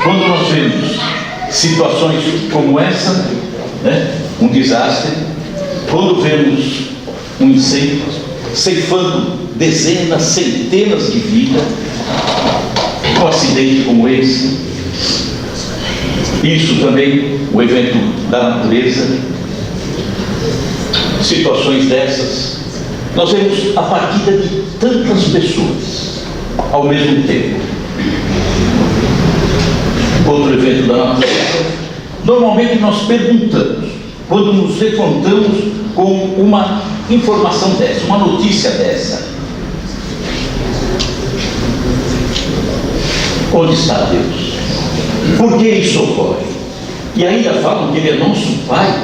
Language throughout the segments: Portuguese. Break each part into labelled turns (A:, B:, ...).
A: Quando nós vemos situações como essa, né, um desastre, quando vemos um incêndio ceifando dezenas, centenas de vidas, um acidente como esse, isso também, o evento da natureza, situações dessas, nós vemos a partida de tantas pessoas ao mesmo tempo. Outro evento da natureza, normalmente nós perguntamos, quando nos defrontamos com uma informação dessa, uma notícia dessa: onde está Deus? Por que isso ocorre? E ainda falam que Ele é nosso Pai,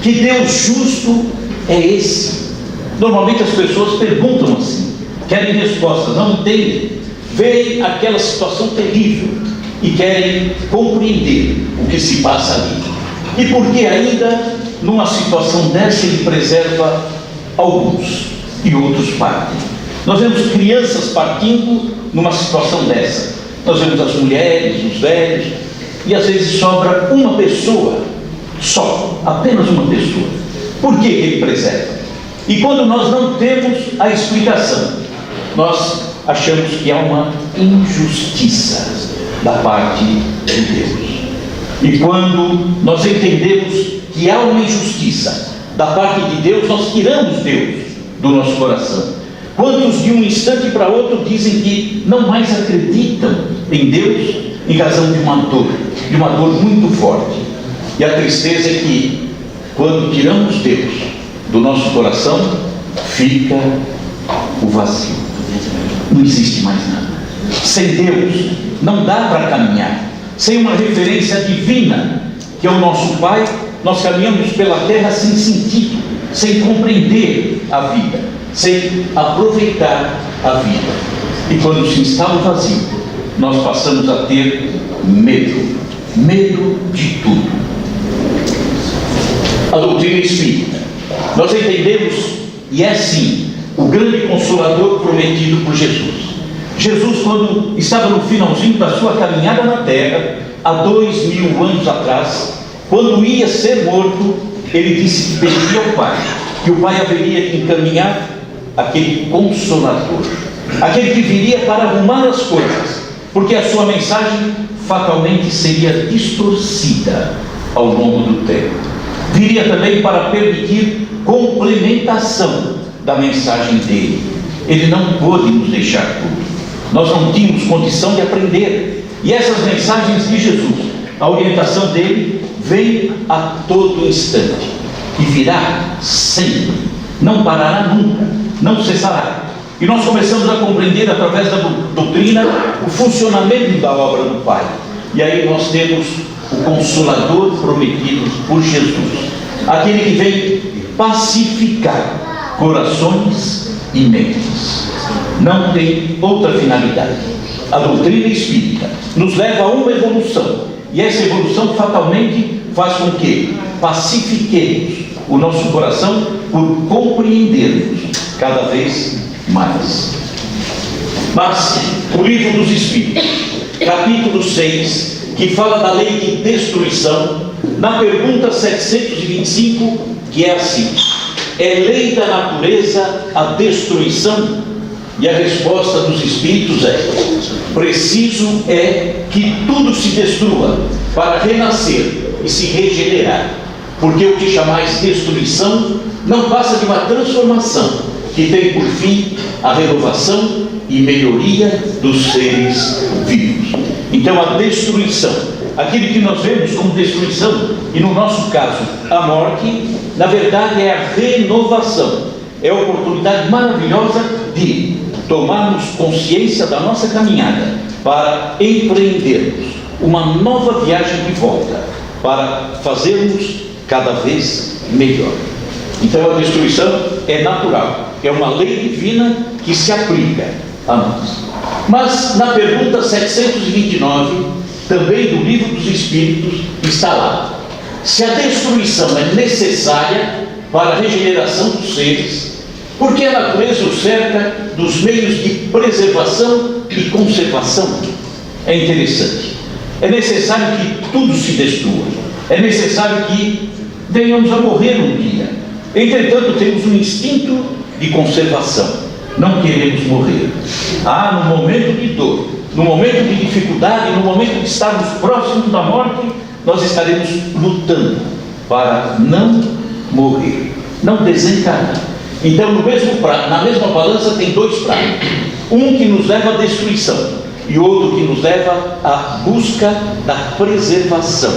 A: que Deus justo é esse. Normalmente as pessoas perguntam assim, querem respostas, não entendem, veem aquela situação terrível e querem compreender o que se passa ali. E porque ainda numa situação dessa Ele preserva alguns e outros partem. Nós vemos crianças partindo numa situação dessa. Nós vemos as mulheres, os velhos, e às vezes sobra uma pessoa só, apenas uma pessoa. Por que Ele preserva? E quando nós não temos a explicação, nós achamos que há uma injustiça da parte de Deus. E quando nós entendemos que há uma injustiça da parte de Deus, nós tiramos Deus do nosso coração. Quantos de um instante para outro dizem que não mais acreditam em Deus em razão de uma dor muito forte. E a tristeza é que quando tiramos Deus do nosso coração, fica o vazio. Não existe mais nada. Sem Deus não dá para caminhar. Sem uma referência divina, que é o nosso Pai, nós caminhamos pela terra sem sentido, sem compreender a vida, sem aproveitar a vida. E quando se instala o vazio, nós passamos a ter medo de tudo. A doutrina espírita, nós entendemos, e é sim, o grande consolador prometido por Jesus. Jesus, quando estava no finalzinho da sua caminhada na terra, há 2000 anos atrás, quando ia ser morto, ele disse que pedia ao Pai, que o Pai haveria de encaminhar aquele consolador, aquele que viria para arrumar as coisas, porque a sua mensagem fatalmente seria distorcida ao longo do tempo. Viria também para permitir complementação da mensagem dele. Ele não pôde nos deixar tudo. Nós não tínhamos condição de aprender. E essas mensagens de Jesus, a orientação dele, vem a todo instante e virá sempre, não parará nunca, não cessará. E nós começamos a compreender através da doutrina o funcionamento da obra do Pai. E aí nós temos o Consolador prometido por Jesus, aquele que vem pacificar corações e mentes. Não tem outra finalidade. A doutrina espírita nos leva a uma evolução, e essa evolução fatalmente faz com que pacifiquemos o nosso coração por compreendermos cada vez mais. Mas o Livro dos Espíritos, capítulo 6, que fala da lei de destruição, na pergunta 725, que é assim: é lei da natureza a destruição? E a resposta dos Espíritos é: preciso é que tudo se destrua para renascer e se regenerar, porque o que chamais destruição não passa de uma transformação que tem por fim a renovação e melhoria dos seres vivos. Então a destruição, aquilo que nós vemos como destruição, e no nosso caso a morte, na verdade é a renovação, é a oportunidade maravilhosa de tomarmos consciência da nossa caminhada para empreendermos uma nova viagem de volta, para fazermos cada vez melhor. Então a destruição é natural, é uma lei divina que se aplica a nós. Mas na pergunta 729, também do Livro dos Espíritos, está lá: se a destruição é necessária para a regeneração dos seres, por que a natureza o cerca dos meios de preservação e conservação? É interessante. É necessário que tudo se destrua. É necessário que venhamos a morrer um dia. Entretanto, temos um instinto de conservação. Não queremos morrer. No momento de dor, no momento de dificuldade, no momento de estarmos próximos da morte, nós estaremos lutando para não morrer, não desencarnar. Então, na mesma balança tem dois pratos. Um que nos leva à destruição e outro que nos leva à busca da preservação,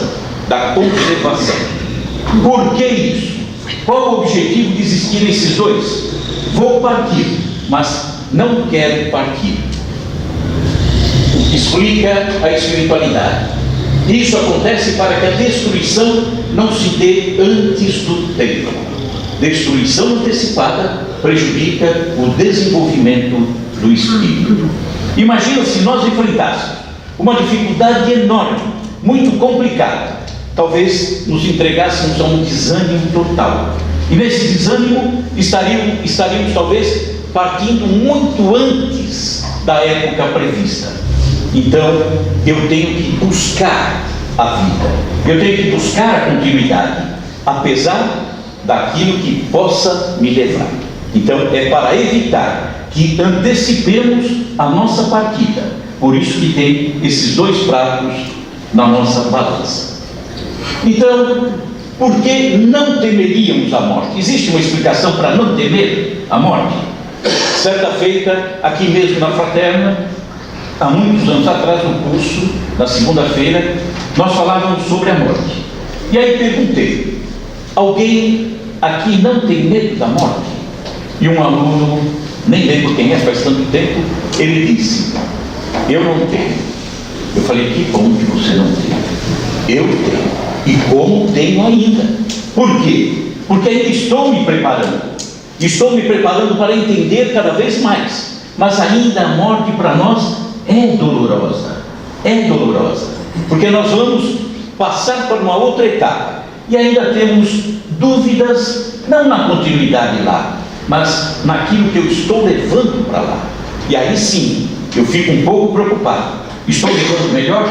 A: da conservação. Por que isso? Qual o objetivo de existir esses dois? Vou partir, mas não quero partir. Explica a espiritualidade. Isso acontece para que a destruição não se dê antes do tempo. Destruição antecipada prejudica o desenvolvimento do espírito. Imagina se nós enfrentássemos uma dificuldade enorme, muito complicada. Talvez nos entregássemos a um desânimo total. E nesse desânimo estaríamos talvez partindo muito antes da época prevista. Então, eu tenho que buscar a vida. Eu tenho que buscar a continuidade, apesar daquilo que possa me levar. Então, é para evitar que antecipemos a nossa partida. Por isso que tem esses dois pratos na nossa balança. Então, por que não temeríamos a morte? Existe uma explicação para não temer a morte? Certa feita, aqui mesmo na Fraterna, há muitos anos atrás, no curso, na segunda-feira, nós falávamos sobre a morte. E aí perguntei: alguém aqui não tem medo da morte? E um aluno, nem lembro quem é, faz tanto tempo, ele disse: eu não tenho. Eu falei: que bom que você não tem. Eu tenho. E como tenho ainda. Por quê? Porque ainda estou me preparando. Estou me preparando para entender cada vez mais. Mas ainda a morte para nós é dolorosa. É dolorosa. Porque nós vamos passar para uma outra etapa. E ainda temos dúvidas, não na continuidade lá, mas naquilo que eu estou levando para lá. E aí sim, eu fico um pouco preocupado. Estou levando melhor?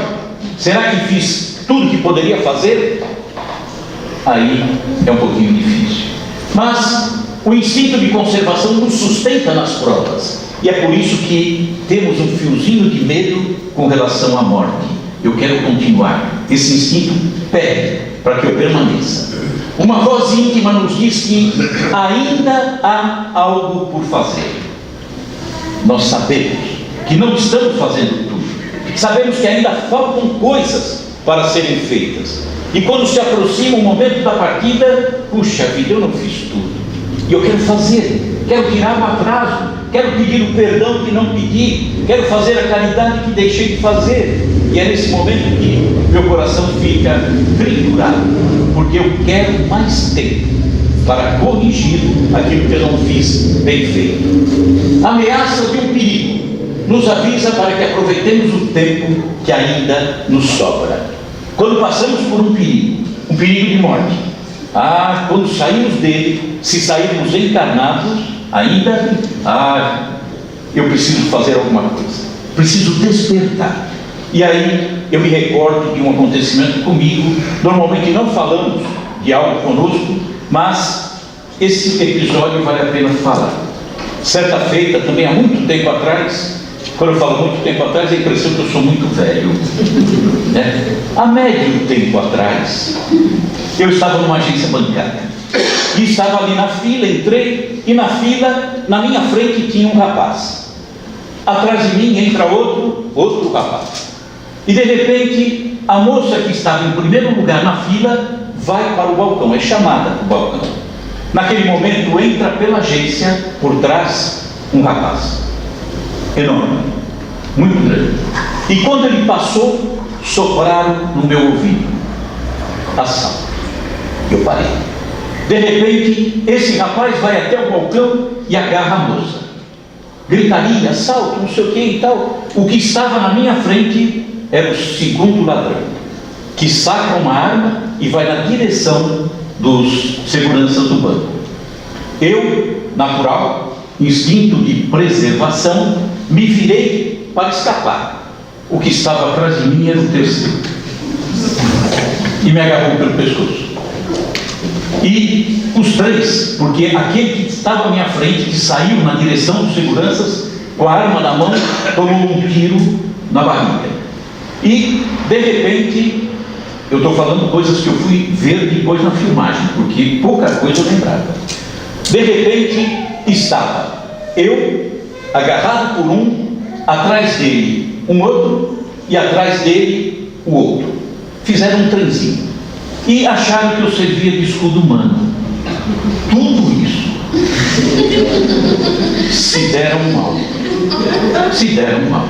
A: Será que fiz tudo que poderia fazer? Aí é um pouquinho difícil. Mas o instinto de conservação nos sustenta nas provas. E é por isso que temos um fiozinho de medo com relação à morte. Eu quero continuar. Esse instinto pede para que eu permaneça. Uma voz íntima nos diz que ainda há algo por fazer. Nós sabemos que não estamos fazendo tudo. Sabemos que ainda faltam coisas para serem feitas. E quando se aproxima o momento da partida, puxa vida, eu não fiz tudo. E eu quero fazer, quero tirar o atraso, quero pedir o perdão que não pedi, quero fazer a caridade que deixei de fazer. E é nesse momento que meu coração fica triturado, porque eu quero mais tempo para corrigir aquilo que eu não fiz bem feito. A ameaça de um perigo nos avisa para que aproveitemos o tempo que ainda nos sobra. Quando passamos por um perigo de morte, quando saímos dele, se sairmos encarnados, ainda, eu preciso fazer alguma coisa, preciso despertar. E aí eu me recordo de um acontecimento comigo. Normalmente não falamos de algo conosco, mas esse episódio vale a pena falar. Certa feita, também há muito tempo atrás, quando eu falo muito tempo atrás, a impressão que eu sou muito velho, né? Há médio tempo atrás, eu estava numa agência bancária e estava ali na fila, entrei, e na fila, na minha frente tinha um rapaz. Atrás de mim entra outro rapaz. E de repente, a moça que estava em primeiro lugar na fila vai para o balcão, é chamada para o balcão. Naquele momento entra pela agência, por trás, um rapaz enorme, muito grande. E quando ele passou, sopraram no meu ouvido: assalto. Eu parei. De repente, esse rapaz vai até o balcão e agarra a moça. Gritaria, assalto, não sei o que e tal. O que estava na minha frente era o segundo ladrão, que saca uma arma e vai na direção dos seguranças do banco. Eu, natural, instinto de preservação, me virei para escapar. o que estava atrás de mim era o terceiro. E me agarrou pelo pescoço. E os três, porque aquele que estava à minha frente, que saiu na direção dos seguranças, com a arma na mão, tomou um tiro na barriga. E, de repente, eu estou falando coisas que eu fui ver depois na filmagem, porque pouca coisa eu lembrava. De repente, estava eu, agarrado por um, atrás dele um outro, e atrás dele o outro. Fizeram um trenzinho. E acharam que eu servia de escudo humano. Tudo isso. Se deram mal. Se deram mal.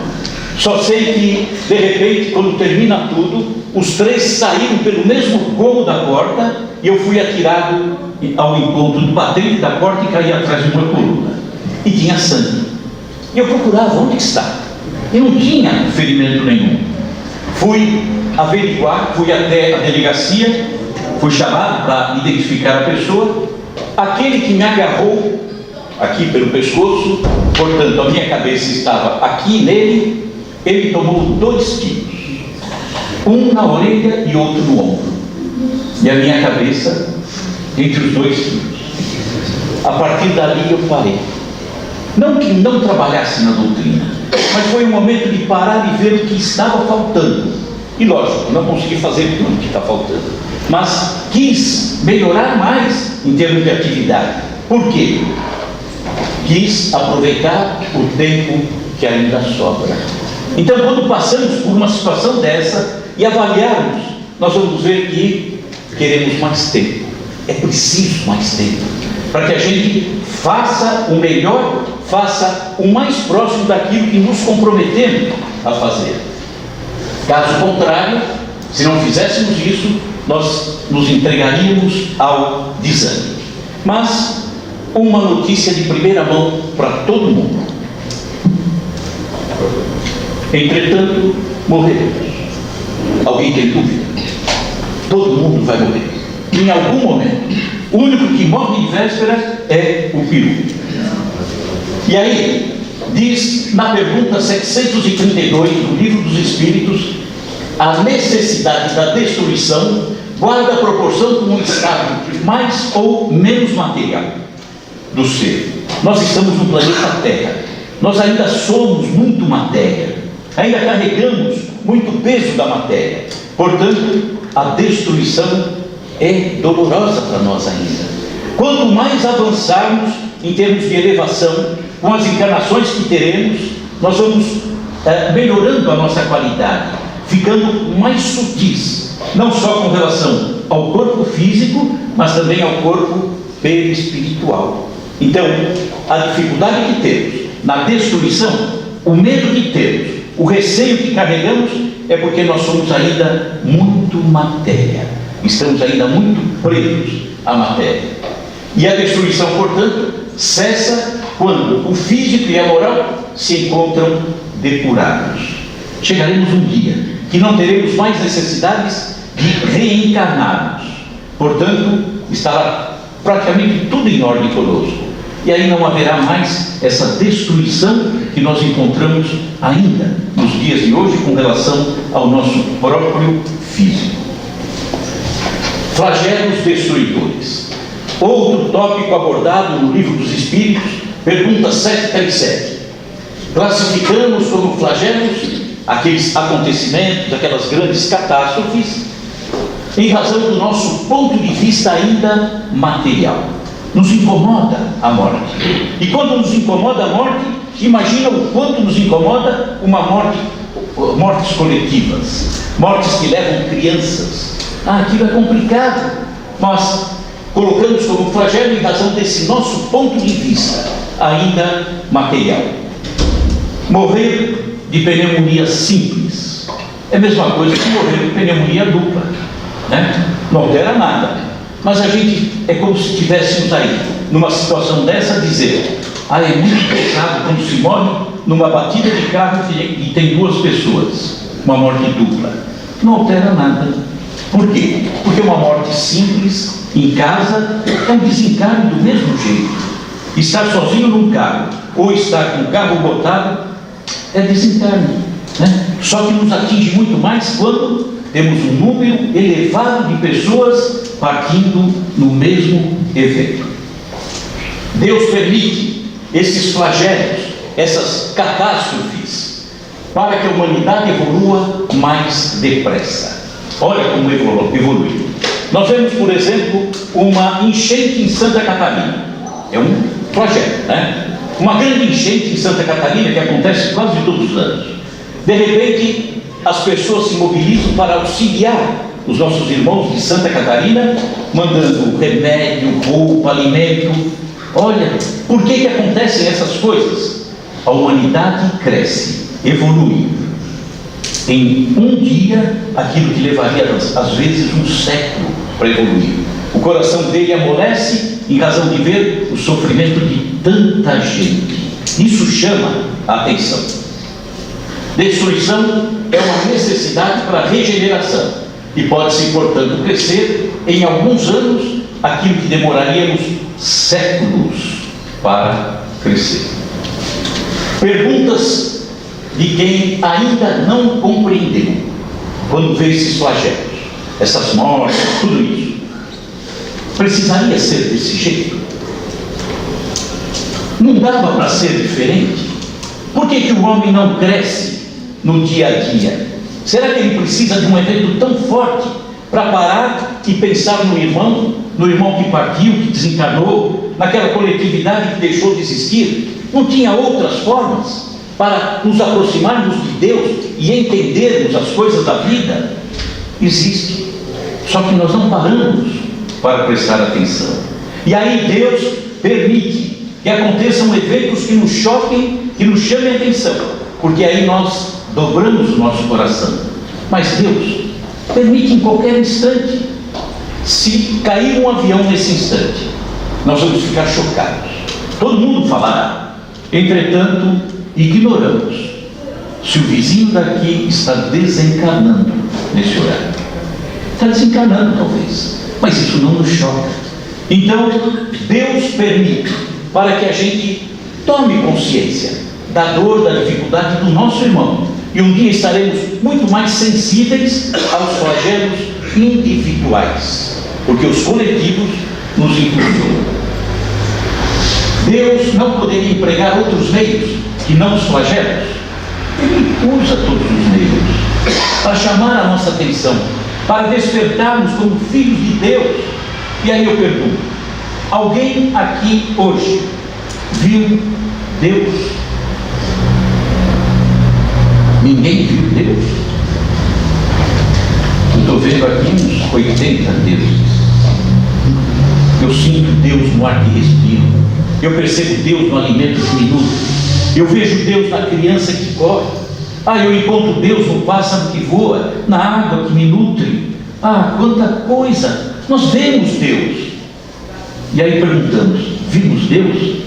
A: Só sei que, de repente, quando termina tudo, os três saíram pelo mesmo gomo da porta e eu fui atirado ao encontro do batente da porta e caí atrás de uma coluna. E tinha sangue. E eu procurava onde está. E não tinha ferimento nenhum. Fui averiguar, fui até a delegacia, fui chamado para identificar a pessoa. Aquele que me agarrou aqui pelo pescoço, portanto a minha cabeça estava aqui nele, ele tomou 2 tiros, um na orelha e outro no ombro, e a minha cabeça entre os 2 tiros. A partir dali eu parei. Não que não trabalhasse na doutrina, mas foi um momento de parar e ver o que estava faltando. E lógico, não consegui fazer tudo o que está faltando, mas quis melhorar mais em termos de atividade. Por quê? Quis aproveitar o tempo que ainda sobra. Então, quando passamos por uma situação dessa e avaliarmos, nós vamos ver que queremos mais tempo. É preciso mais tempo para que a gente faça o melhor, faça o mais próximo daquilo que nos comprometemos a fazer. Caso contrário, se não fizéssemos isso, nós nos entregaríamos ao desânimo. Mas uma notícia de primeira mão para todo mundo. Entretanto, morreremos. Alguém tem dúvida? Todo mundo vai morrer. Em algum momento. O único que morre em vésperas é o peru. E aí, diz na pergunta 732 do Livro dos Espíritos, a necessidade da destruição guarda a proporção com um estado mais ou menos material do ser. Nós estamos no planeta Terra. Nós ainda somos muito matéria. Ainda carregamos muito peso da matéria. Portanto, a destruição é dolorosa para nós ainda. Quanto mais avançarmos em termos de elevação, com as encarnações que teremos, nós vamos melhorando a nossa qualidade, ficando mais sutis, não só com relação ao corpo físico, mas também ao corpo perispiritual. Então, a dificuldade que temos na destruição, o medo que temos, o receio que carregamos, é porque nós somos ainda muito matéria. Estamos ainda muito presos à matéria. E a destruição, portanto, cessa quando o físico e a moral se encontram depurados. Chegaremos um dia que não teremos mais necessidades de reencarnarmos. Portanto, estará praticamente tudo em ordem conosco. E aí não haverá mais essa destruição que nós encontramos ainda nos dias de hoje com relação ao nosso próprio físico. Flagelos destruidores. Outro tópico abordado no Livro dos Espíritos, pergunta 737. Classificamos como flagelos aqueles acontecimentos, aquelas grandes catástrofes, em razão do nosso ponto de vista ainda material. Nos incomoda a morte. E quando nos incomoda a morte, imagina o quanto nos incomoda uma mortes coletivas, mortes que levam crianças. Aquilo é complicado, mas colocamos como flagelo em razão desse nosso ponto de vista ainda material. Morrer de pneumonia simples é a mesma coisa que morrer de pneumonia dupla, né? Não altera nada. Mas a gente é como se estivéssemos aí, numa situação dessa, a dizer: é muito pesado quando se morre numa batida de carro e tem 2 pessoas, uma morte dupla. Não altera nada. Por quê? Porque uma morte simples, em casa, é um desencarne do mesmo jeito. Estar sozinho num carro, ou estar com o carro botado, é desencarne, né? Só que nos atinge muito mais quando temos um número elevado de pessoas partindo no mesmo evento. Deus permite esses flagelos, essas catástrofes, para que a humanidade evolua mais depressa. Olha como evolui. Nós vemos, por exemplo, uma enchente em Santa Catarina. É um flagelo, né? Uma grande enchente em Santa Catarina que acontece quase todos os anos. De repente, as pessoas se mobilizam para auxiliar os nossos irmãos de Santa Catarina, mandando remédio, roupa, alimento. Olha, por que acontecem essas coisas? A humanidade cresce, evolui. Em um dia, aquilo que levaria às vezes um século para evoluir. O coração dele amolece em razão de ver o sofrimento de tanta gente. Isso chama a atenção. Destruição é uma necessidade para regeneração e pode-se, portanto, crescer em alguns anos aquilo que demoraríamos séculos para crescer. Perguntas de quem ainda não compreendeu quando vê esses flagelos, essas mortes, tudo isso. Precisaria ser desse jeito? Não dava para ser diferente? Por que o homem não cresce no dia a dia? Será que ele precisa de um evento tão forte para parar e pensar no irmão que partiu, que desencarnou, naquela coletividade que deixou de existir? Não tinha outras formas para nos aproximarmos de Deus e entendermos as coisas da vida? Existe, só que nós não paramos para prestar atenção. E aí Deus permite que aconteçam eventos que nos choquem, que nos chamem a atenção, porque aí nós dobramos o nosso coração. Mas Deus permite em qualquer instante. Se cair um avião nesse instante, nós vamos ficar chocados, todo mundo falará. Entretanto, ignoramos se o vizinho daqui está desencarnando nesse horário. Está desencarnando talvez, mas isso não nos choca. Então Deus permite para que a gente tome consciência da dor, da dificuldade do nosso irmão, e um dia estaremos muito mais sensíveis aos flagelos individuais, porque os coletivos nos impulsionam. Deus não poderia empregar outros meios que não os flagelos? Ele usa todos os meios para chamar a nossa atenção, para despertarmos como filhos de Deus. E aí eu pergunto: alguém aqui hoje viu Deus? Ninguém viu Deus? Eu estou vendo aqui uns 80 deuses. Eu sinto Deus no ar que respiro. Eu percebo Deus no alimento diminuto. Eu vejo Deus na criança que corre. Eu encontro Deus no pássaro que voa, na água que me nutre. Quanta coisa! Nós vemos Deus. E aí perguntamos: vimos Deus?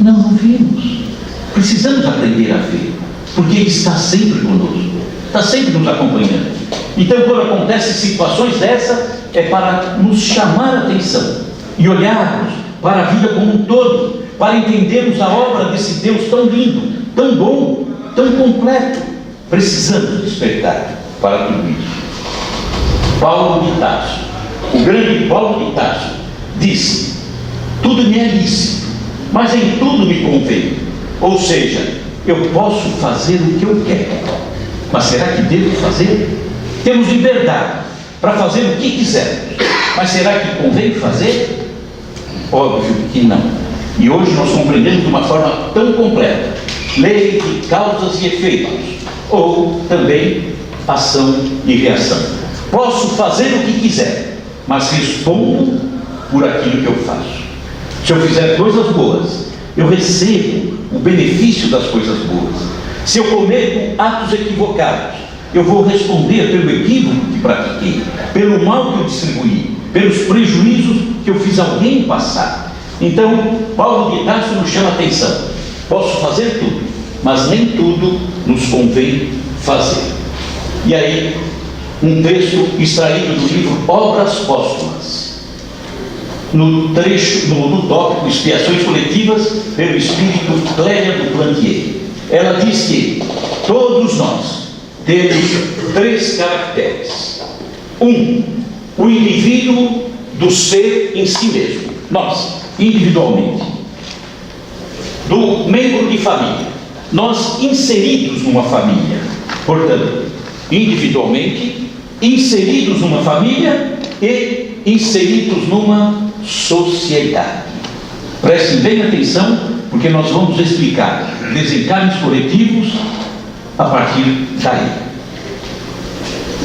A: Não vimos. Precisamos aprender a ver, porque Ele está sempre conosco, está sempre nos acompanhando. Então, quando acontecem situações dessa, é para nos chamar a atenção e olharmos para a vida como um todo, para entendermos a obra desse Deus tão lindo, tão bom, tão completo. Precisamos despertar para tudo isso. Paulo de Tarso, o grande Paulo de Tarso, disse: tudo me é lícito, mas em tudo me convém. Ou seja, eu posso fazer o que eu quero, mas será que devo fazer? Temos liberdade para fazer o que quisermos, mas será que convém fazer? Óbvio que não. E hoje nós compreendemos de uma forma tão completa lei de causas e efeitos, ou também ação e reação. Posso fazer o que quiser, mas respondo por aquilo que eu faço. Se eu fizer coisas boas, eu recebo o benefício das coisas boas. Se eu cometo atos equivocados, eu vou responder pelo equívoco que pratiquei, pelo mal que eu distribuí, pelos prejuízos que eu fiz alguém passar. Então, Paulo de Tarso nos chama a atenção: posso fazer tudo, mas nem tudo nos convém fazer. E aí, um texto extraído do livro Obras Póstumas, no tópico Expiações Coletivas, pelo espírito Clélia do Plantier. Ela diz que todos nós temos 3 caracteres. O indivíduo do ser em si mesmo, nós, individualmente. Do membro de família, nós inseridos numa família, portanto, individualmente, inseridos numa família e inseridos numa sociedade. Prestem bem atenção, porque nós vamos explicar desencarnes coletivos a partir daí.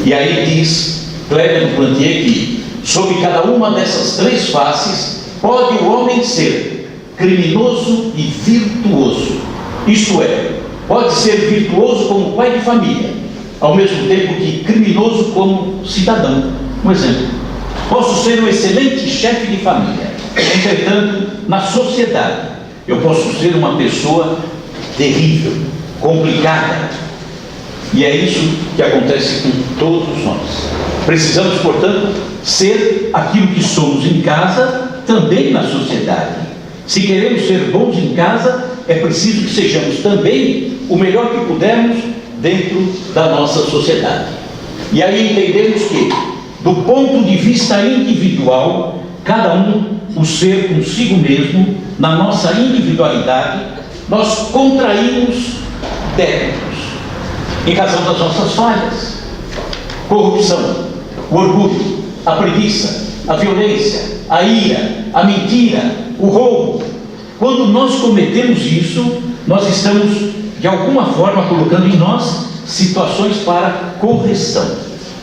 A: E aí diz Cléber do Plantier que, sob cada uma dessas 3 faces, pode o homem ser criminoso e virtuoso. Isto é, pode ser virtuoso como pai de família, ao mesmo tempo que criminoso como cidadão. Um exemplo: posso ser um excelente chefe de família, entretanto, na sociedade, eu posso ser uma pessoa terrível, complicada. E é isso que acontece com todos nós. Precisamos, portanto, ser aquilo que somos em casa, também na sociedade. Se queremos ser bons em casa, é preciso que sejamos também o melhor que pudermos dentro da nossa sociedade. E aí entendemos que, do ponto de vista individual, cada um, o ser consigo mesmo, na nossa individualidade, nós contraímos débitos em razão das nossas falhas: corrupção, o orgulho, a preguiça, a violência, a ira, a mentira, o roubo. Quando nós cometemos isso, nós estamos, de alguma forma, colocando em nós situações para correção.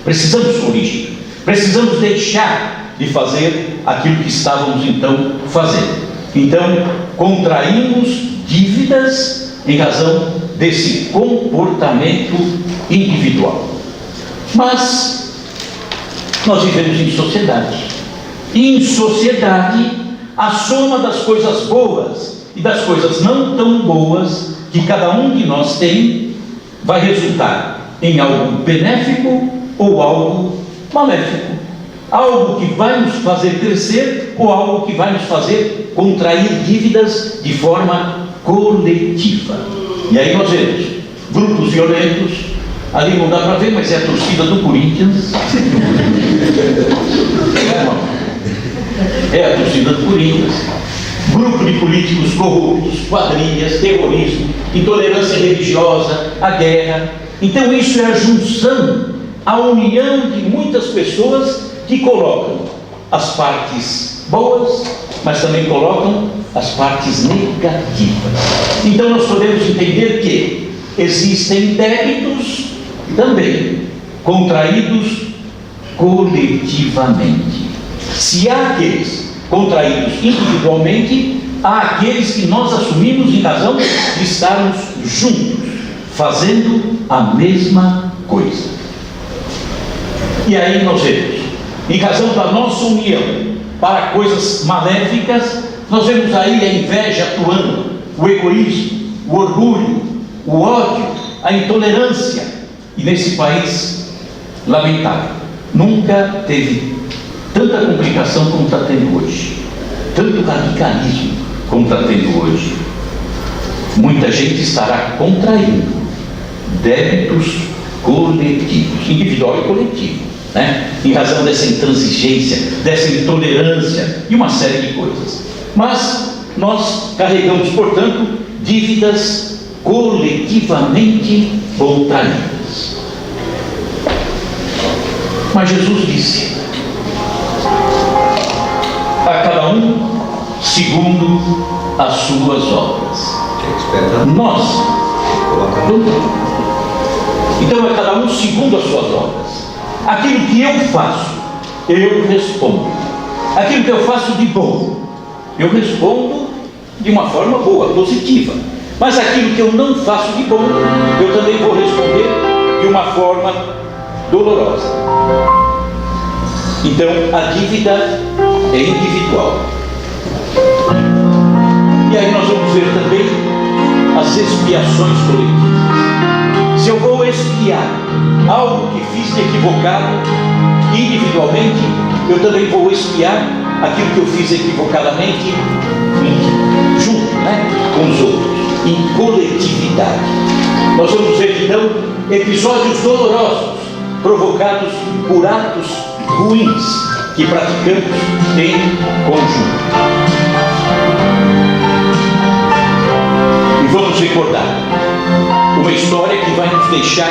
A: Precisamos corrigir, precisamos deixar de fazer aquilo que estávamos então fazendo. Então, contraímos dívidas em razão desse comportamento individual. Mas nós vivemos em sociedade, e em sociedade a soma das coisas boas e das coisas não tão boas que cada um de nós tem vai resultar em algo benéfico ou algo maléfico, algo que vai nos fazer crescer ou algo que vai nos fazer contrair dívidas de forma coletiva. E aí nós vemos grupos violentos, ali não dá para ver, mas é a torcida do Corinthians. É a torcida do Corinthians. Grupo de políticos corruptos, quadrilhas, terrorismo, intolerância religiosa, a guerra. Então isso é a junção, a união de muitas pessoas que colocam as partes boas, mas também colocam as partes negativas. Então nós podemos entender que existem débitos também contraídos coletivamente. Se há aqueles contraídos individualmente, há aqueles que nós assumimos em razão de estarmos juntos, fazendo a mesma coisa. E aí nós vemos, em razão da nossa união para coisas maléficas, nós vemos aí a inveja atuando, o egoísmo, o orgulho, o ódio, a intolerância. E nesse país, lamentável, nunca teve tanta complicação como está tendo hoje, tanto radicalismo como está tendo hoje. Muita gente estará contraindo débitos coletivos, individual e coletivo, né? Em razão dessa intransigência, dessa intolerância e uma série de coisas. Mas nós carregamos, portanto, dívidas coletivamente contraídas. Mas Jesus disse: a cada um segundo as suas obras. Nós, então, a cada um segundo as suas obras. Aquilo que eu faço, eu respondo. Aquilo que eu faço de bom, eu respondo de uma forma boa, positiva. Mas aquilo que eu não faço de bom, eu também vou responder de uma forma dolorosa. Então, a dívida é individual. E aí nós vamos ver também as expiações coletivas. Se eu vou expiar algo que fiz de equivocado individualmente, eu também vou expiar aquilo que eu fiz equivocadamente junto, né, com os outros, em coletividade. Nós vamos ver então episódios dolorosos provocados por atos ruins que praticamos em conjunto. E vamos recordar uma história que vai nos deixar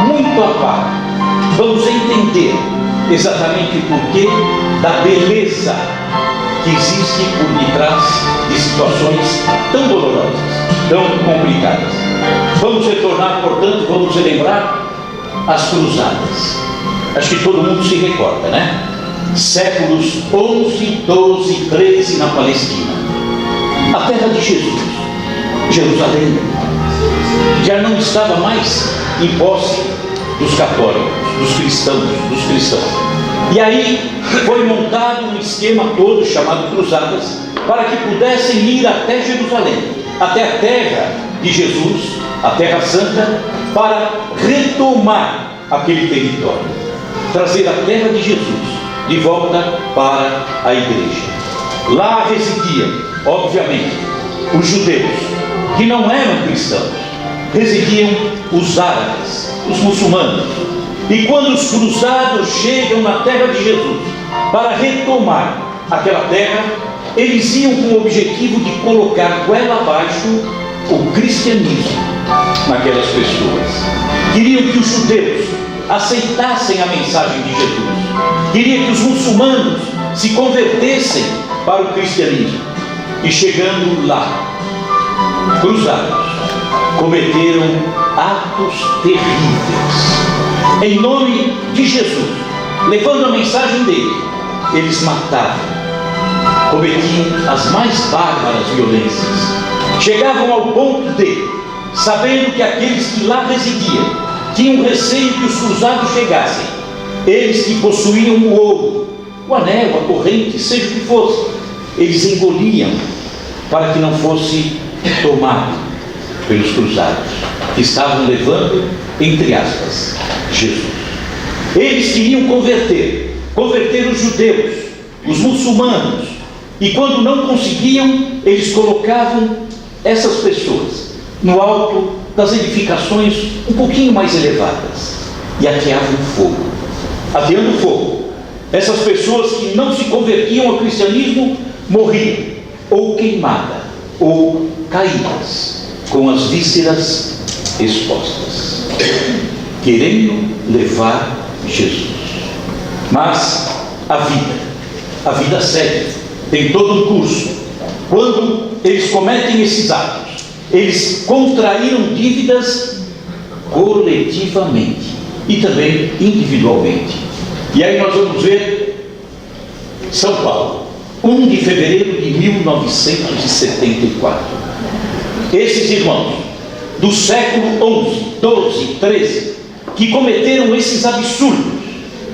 A: muito a par. Vamos entender exatamente o porquê da beleza que existe por detrás de situações tão dolorosas, tão complicadas. Vamos retornar, portanto, vamos relembrar as cruzadas. Acho que todo mundo se recorda, né? Séculos 11, 12, 13 na Palestina. A terra de Jesus, Jerusalém, já não estava mais em posse dos católicos, dos cristãos. E aí foi montado um esquema todo chamado cruzadas para que pudessem ir até Jerusalém, até a terra de Jesus, a Terra Santa, para retomar aquele território, trazer a terra de Jesus de volta para a igreja. Lá residiam, obviamente, os judeus, que não eram cristãos, residiam os árabes, os muçulmanos. E quando os cruzados chegam na terra de Jesus para retomar aquela terra, eles iam com o objetivo de colocar goela abaixo o cristianismo naquelas pessoas. Queriam que os judeus aceitassem a mensagem de Jesus. Queriam que os muçulmanos se convertessem para o cristianismo. E chegando lá, cruzados cometeram atos terríveis em nome de Jesus, levando a mensagem dele. Eles matavam, cometiam as mais bárbaras violências, chegavam ao ponto de, sabendo que aqueles que lá residiam tinham receio que os cruzados chegassem, eles que possuíam o ouro, o anel, a corrente, seja o que fosse, eles engoliam para que não fosse tomado pelos cruzados, que estavam levando, entre aspas, Jesus. Eles queriam converter os judeus, os muçulmanos, e quando não conseguiam, eles colocavam essas pessoas no alto das edificações um pouquinho mais elevadas e ateavam fogo. Ateando fogo, essas pessoas que não se convertiam ao cristianismo morriam, ou queimadas, ou caídas, com as vísceras expostas, querendo levar Jesus. Mas a vida segue, tem todo um curso. Quando eles cometem esses atos, eles contraíram dívidas coletivamente e também individualmente. E aí nós vamos ver São Paulo, 1 de fevereiro de 1974. Esses irmãos do século 11, 12, 13, que cometeram esses absurdos,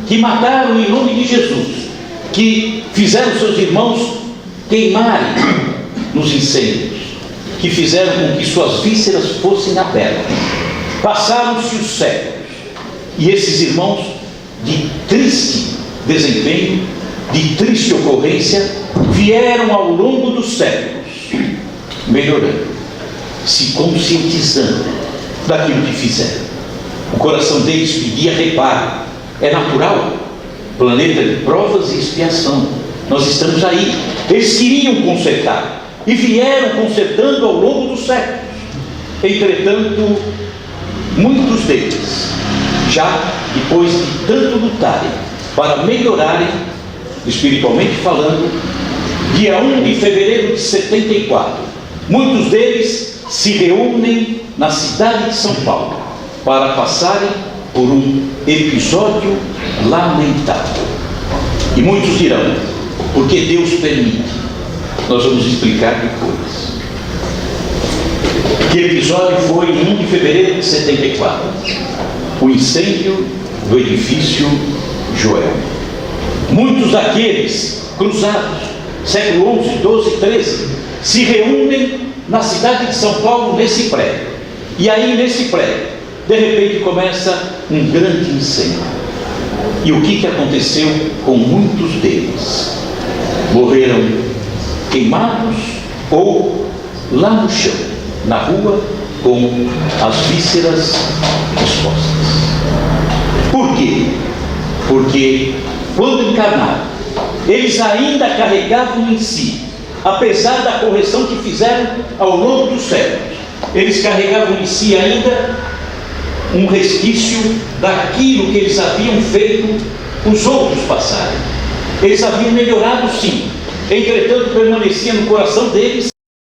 A: que mataram em nome de Jesus, que fizeram seus irmãos queimarem nos incêndios, que fizeram com que suas vísceras fossem abertas. Passaram-se os séculos, e esses irmãos, de triste desempenho, de triste ocorrência, vieram ao longo dos séculos melhorando, se conscientizando daquilo que fizeram. O coração deles pedia reparo. É natural, planeta de provas e expiação, nós estamos aí. Eles queriam consertar e vieram consertando ao longo dos séculos. Entretanto, muitos deles, já depois de tanto lutarem para melhorarem, espiritualmente falando, dia 1 de fevereiro de 74, muitos deles se reúnem na cidade de São Paulo para passarem por um episódio lamentável. E muitos dirão, porque Deus permite. Nós vamos explicar depois. Que episódio foi em 1 de fevereiro de 74? O incêndio do edifício Joel. Muitos daqueles cruzados, século 11, 12, 13, se reúnem na cidade de São Paulo, nesse prédio. E aí, nesse prédio, de repente começa um grande incêndio. E o que aconteceu com muitos deles? Morreram queimados ou lá no chão, na rua, com as vísceras expostas. Por quê? Porque quando encarnaram, eles ainda carregavam em si, apesar da correção que fizeram ao longo dos séculos, eles carregavam em si ainda um resquício daquilo que eles haviam feito os outros passarem. Eles haviam melhorado, sim, entretanto permanecia no coração deles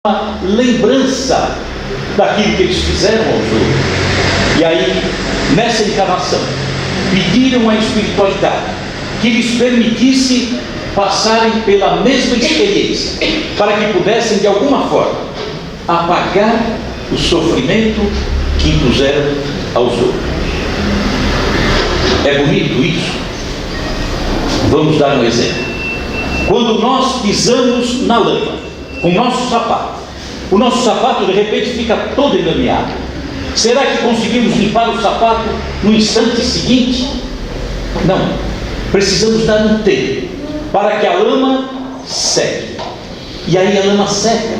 A: uma lembrança daquilo que eles fizeram aos outros. E aí, nessa encarnação, pediram à espiritualidade que lhes permitisse passarem pela mesma experiência, para que pudessem de alguma forma apagar o sofrimento que impuseram aos outros. É bonito isso? Vamos dar um exemplo. Quando nós pisamos na lama com o nosso sapato de repente fica todo enlameado. Será que conseguimos limpar o sapato no instante seguinte? Não. Precisamos dar um tempo para que a lama seque. E aí a lama seca.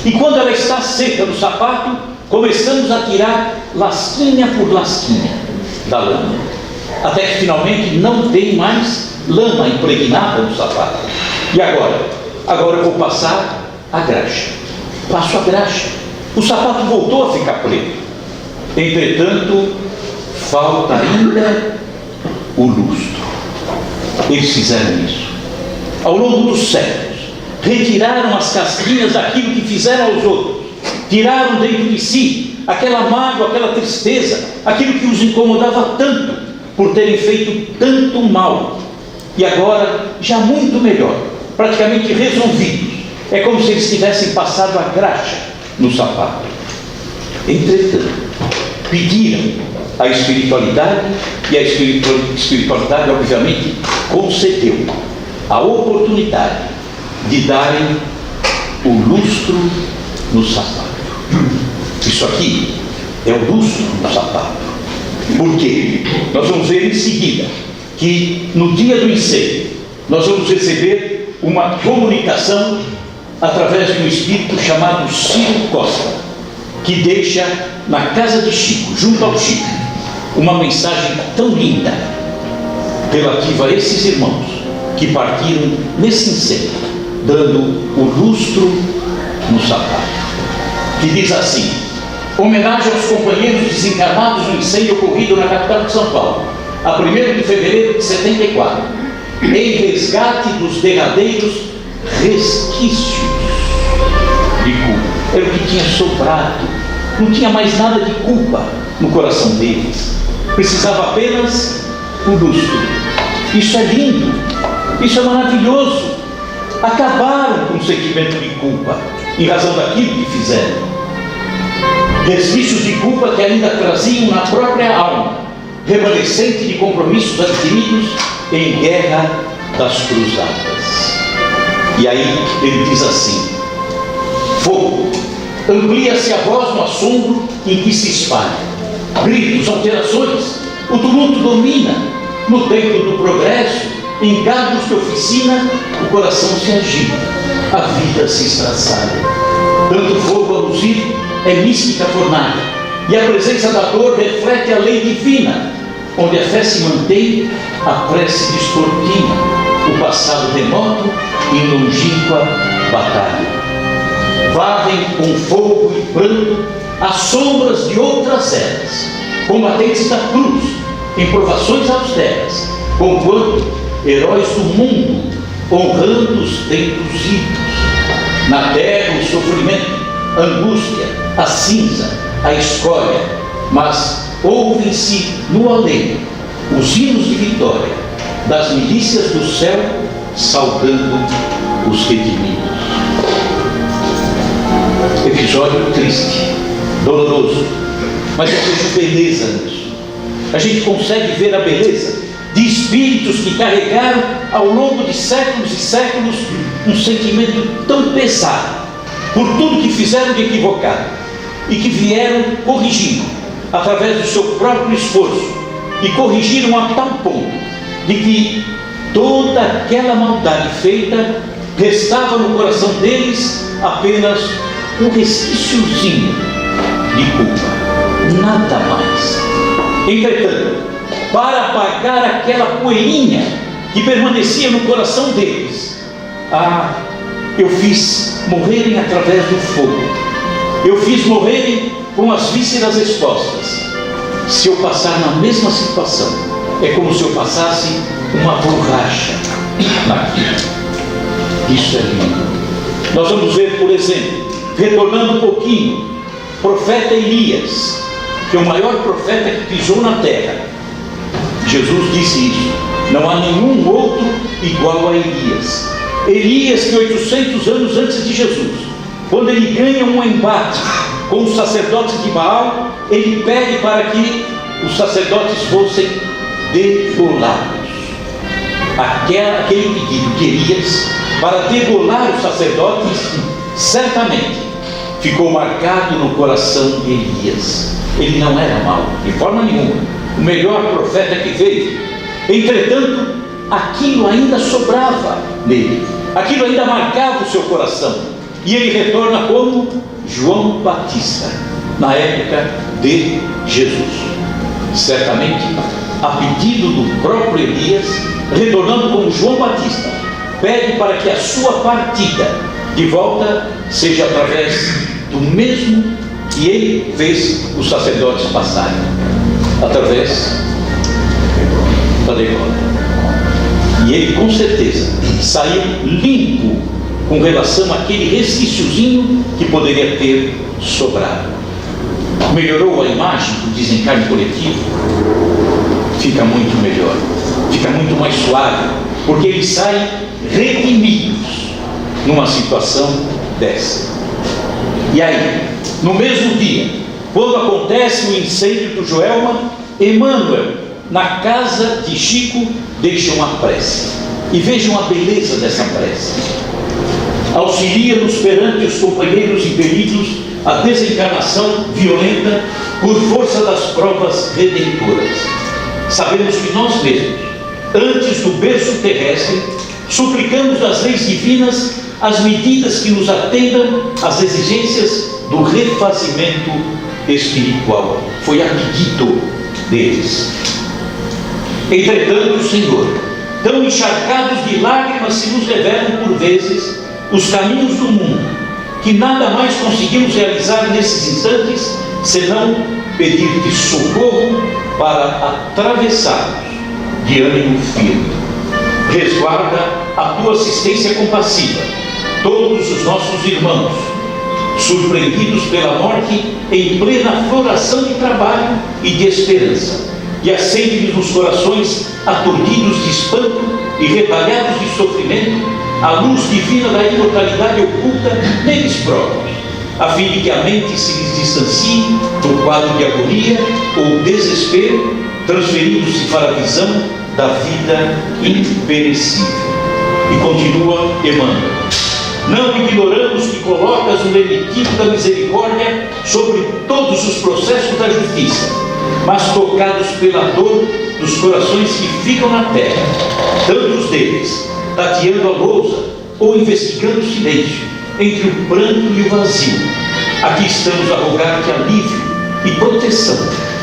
A: E quando ela está seca no sapato, começamos a tirar lasquinha por lasquinha da lama, até que finalmente não tem mais lama impregnada no sapato. E agora? Agora eu vou passar a graxa. Passo a graxa. O sapato voltou a ficar preto. Entretanto, falta ainda o lustro. Eles fizeram isso. Ao longo dos séculos, retiraram as casquinhas daquilo que fizeram aos outros. Tiraram dentro de si aquela mágoa, aquela tristeza, aquilo que os incomodava tanto por terem feito tanto mal. E agora, já muito melhor, praticamente resolvidos. É como se eles tivessem passado a graxa no sapato. Entretanto, pediram a espiritualidade, e a espiritualidade obviamente concedeu a oportunidade de darem o lustro no sapato. Isso aqui é o lustro no sapato. Por quê? Nós vamos ver em seguida que no dia do ensejo nós vamos receber uma comunicação através de um espírito chamado Ciro Costa, que deixa na casa de Chico, junto ao Chico, uma mensagem tão linda relativa a esses irmãos que partiram nesse incêndio, dando o lustro no sapato, que diz assim: homenagem aos companheiros desencarnados no incêndio ocorrido na capital de São Paulo, a 1º de fevereiro de 74, em resgate dos derradeiros resquícios de culpa. Era o que tinha sobrado, não tinha mais nada de culpa no coração deles, precisava apenas o lustro. Isso é lindo, isso é maravilhoso. Acabaram com o sentimento de culpa em razão daquilo que fizeram. Resquícios de culpa que ainda traziam na própria alma, remanescente de compromissos adquiridos em guerra das cruzadas. E aí ele diz assim: fogo, amplia-se a voz no assombro em que se espalha, gritos, alterações, o tumulto domina, no templo do progresso, em cargos de oficina, o coração se agita, a vida se estraçalha. Tanto fogo a luzir é mística fornalha, e a presença da dor reflete a lei divina, onde a fé se mantém, a prece descortina, o passado remoto em longínqua batalha. Varrem com fogo e pranto as sombras de outras eras, combatentes da cruz, em provações austeras, conquanto heróis do mundo, honrando os tempos idos. Na terra o sofrimento, a angústia, a cinza, a escória, mas ouvem-se no além os hinos de vitória das milícias do céu, saudando os redimidos. Episódio triste, doloroso, mas eu vejo beleza nisso. A gente consegue ver a beleza de espíritos que carregaram ao longo de séculos e séculos um sentimento tão pesado por tudo que fizeram de equivocado e que vieram corrigindo através do seu próprio esforço, e corrigiram a tal ponto de que toda aquela maldade feita restava no coração deles apenas um resquíciozinho de culpa, nada mais. Entretanto, para apagar aquela poeirinha que permanecia no coração deles, eu fiz morrerem através do fogo, eu fiz morrerem com as vísceras expostas. Se eu passar na mesma situação, é como se eu passasse uma borracha naquilo. Isso é lindo. Nós vamos ver, por exemplo, retornando um pouquinho, profeta Elias, que é o maior profeta que pisou na terra. Jesus disse isso: não há nenhum outro igual a Elias. Elias, que 800 anos antes de Jesus, quando ele ganha um embate com os sacerdotes de Baal, ele pede para que os sacerdotes fossem degolados. Aquele pedido de Elias para degolar os sacerdotes certamente ficou marcado no coração de Elias. Ele não era mau, de forma nenhuma, o melhor profeta que veio. Entretanto, aquilo ainda sobrava nele, aquilo ainda marcava o seu coração, e ele retorna como João Batista, na época de Jesus. Certamente, a pedido do próprio Elias, retornando como João Batista, pede para que a sua partida de volta seja através do mesmo que ele fez os sacerdotes passarem, através da degola. E ele com certeza saiu limpo com relação àquele resquíciozinho que poderia ter sobrado. Melhorou a imagem do desencarne coletivo? Fica muito melhor, fica muito mais suave, porque eles saem redimidos numa situação dessa. E aí, no mesmo dia, quando acontece o incêndio do Joelma, Emmanuel, na casa de Chico, deixa uma prece. E vejam a beleza dessa prece: auxilia-nos perante os companheiros impelidos à desencarnação violenta por força das provas redentoras. Sabemos que nós mesmos, antes do berço terrestre, suplicamos das leis divinas as medidas que nos atendam às exigências do refazimento espiritual. Foi a pedido deles. Entretanto, Senhor, tão encharcados de lágrimas se nos revelam por vezes os caminhos do mundo, que nada mais conseguimos realizar nesses instantes, senão pedir-te socorro para atravessarmos de ânimo firme. Resguarda a tua assistência compassiva todos os nossos irmãos, surpreendidos pela morte em plena floração de trabalho e de esperança, e acende-lhes nos corações aturdidos de espanto e retalhados de sofrimento a luz divina da imortalidade oculta neles próprios, a fim de que a mente se lhes distancie do quadro de agonia ou desespero, transferindo-se para a visão da vida imperecível. E continua Emmanuel: não ignoramos que colocas o lenitivo da misericórdia sobre todos os processos da justiça, mas tocados pela dor dos corações que ficam na terra, tantos deles tateando a lousa ou investigando o silêncio entre o pranto e o vazio, aqui estamos a rogar-te alívio e proteção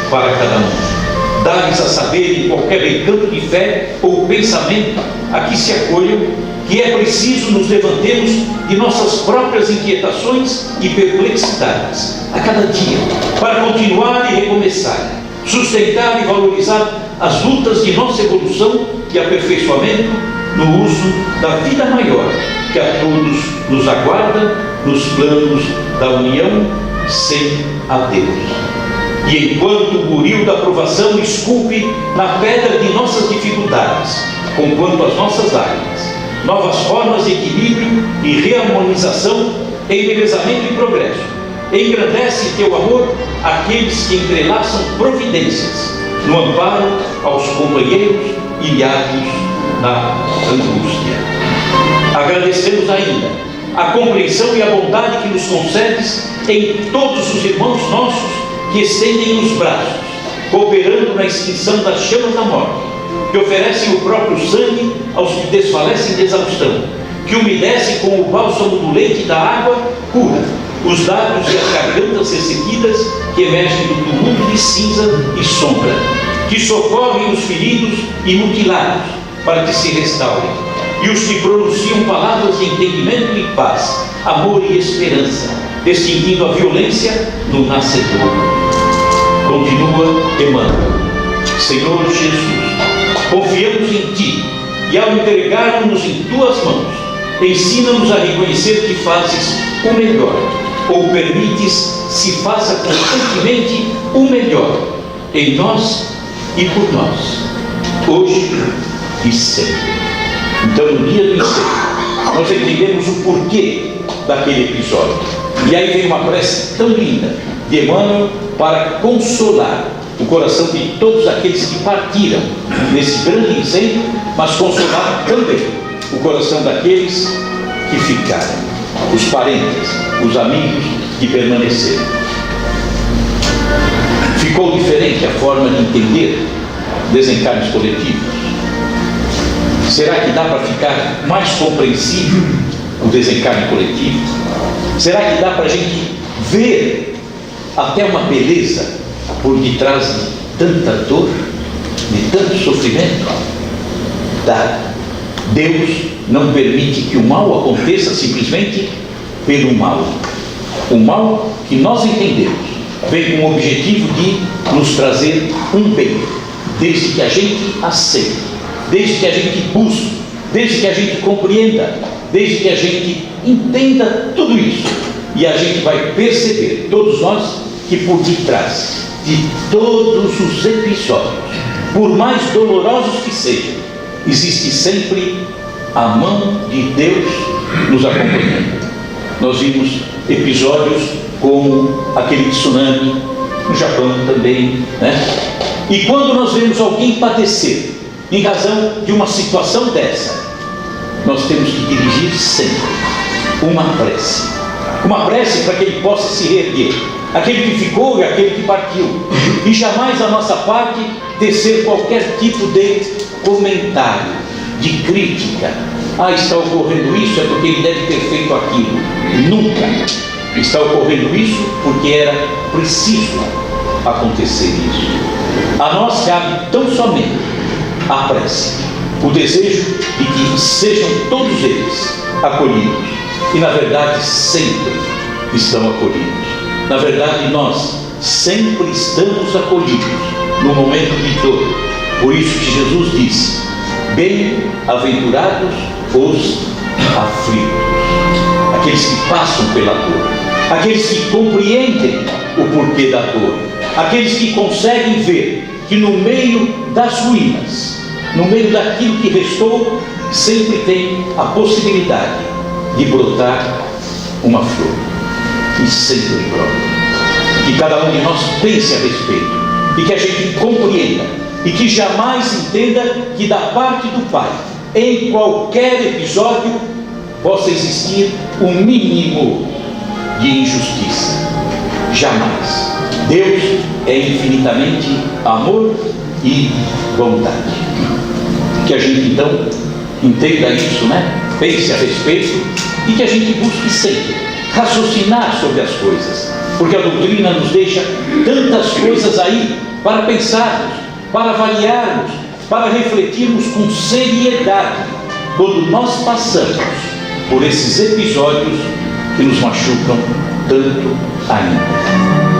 A: para cada um. Dá-lhes a saber em qualquer recanto de fé ou pensamento a que se acolham, que é preciso nos levantemos de nossas próprias inquietações e perplexidades a cada dia, para continuar e recomeçar, sustentar e valorizar as lutas de nossa evolução e aperfeiçoamento no uso da vida maior que a todos nos aguarda nos planos da união sem adeus. E enquanto o buril da provação esculpe na pedra de nossas dificuldades, conquanto as nossas lágrimas, novas formas de equilíbrio e reharmonização, embelezamento e progresso, engrandece teu amor aqueles que entrelaçam providências no amparo aos companheiros ilhados na angústia. Agradecemos ainda a compreensão e a bondade que nos concedes em todos os irmãos nossos que estendem os braços, cooperando na extinção das chamas da morte, que oferecem o próprio sangue aos que desfalecem de exaustão, que umedecem com o bálsamo do leite e da água cura, os lábios e as gargantas ressequidas que emergem do tumulto de cinza e sombra, que socorrem os feridos e mutilados para que se restaurem, e os que pronunciam palavras de entendimento e paz, amor e esperança, extinguindo a violência no nascedor. Continua Emmanuel. Senhor Jesus, confiamos em Ti, e ao entregarmos-nos em Tuas mãos, ensina-nos a reconhecer que fazes o melhor, ou permites se faça constantemente o melhor em nós e por nós, hoje e sempre. Então, no dia do ensejo, nós entendemos o porquê daquele episódio. E aí vem uma prece tão linda de Emmanuel para consolar o coração de todos aqueles que partiram nesse grande incêndio, mas consolar também o coração daqueles que ficaram, os parentes, os amigos que permaneceram. Ficou diferente a forma de entender desencarnes coletivos? Será que dá para ficar mais compreensível o desencarne coletivo? Será que dá para a gente ver até uma beleza por detrás de tanta dor, de tanto sofrimento? Dá. Deus não permite que o mal aconteça simplesmente pelo mal. O mal que nós entendemos vem com o objetivo de nos trazer um bem, desde que a gente aceite, desde que a gente busque, desde que a gente compreenda, desde que a gente entenda tudo isso. E a gente vai perceber, todos nós, que por detrás de todos os episódios, por mais dolorosos que sejam, existe sempre a mão de Deus nos acompanhando. Nós vimos episódios como aquele tsunami no Japão também, né? E quando nós vemos alguém padecer em razão de uma situação dessa, nós temos que dirigir sempre uma prece para que ele possa se reerguer, aquele que ficou e aquele que partiu, e jamais da nossa parte tecer qualquer tipo de comentário, de crítica. Está ocorrendo isso, é porque ele deve ter feito aquilo. Nunca. Está ocorrendo isso porque era preciso acontecer isso. A nós cabe tão somente a prece, o desejo de que sejam todos eles acolhidos, e na verdade sempre estão acolhidos. Na verdade nós sempre estamos acolhidos no momento de dor. Por isso que Jesus disse: bem-aventurados os aflitos, aqueles que passam pela dor, aqueles que compreendem o porquê da dor, aqueles que conseguem ver que no meio das ruínas, no meio daquilo que restou, sempre tem a possibilidade de brotar uma flor, e sempre brota. Que cada um de nós pense a respeito, e que a gente compreenda, e que jamais entenda que da parte do Pai, em qualquer episódio, possa existir um mínimo de injustiça. Jamais. Deus é infinitamente amor e bondade. Que a gente então entenda isso, né? Pense a respeito, e que a gente busque sempre raciocinar sobre as coisas, porque a doutrina nos deixa tantas coisas aí para pensarmos, para avaliarmos, para refletirmos com seriedade quando nós passamos por esses episódios que nos machucam tanto ainda.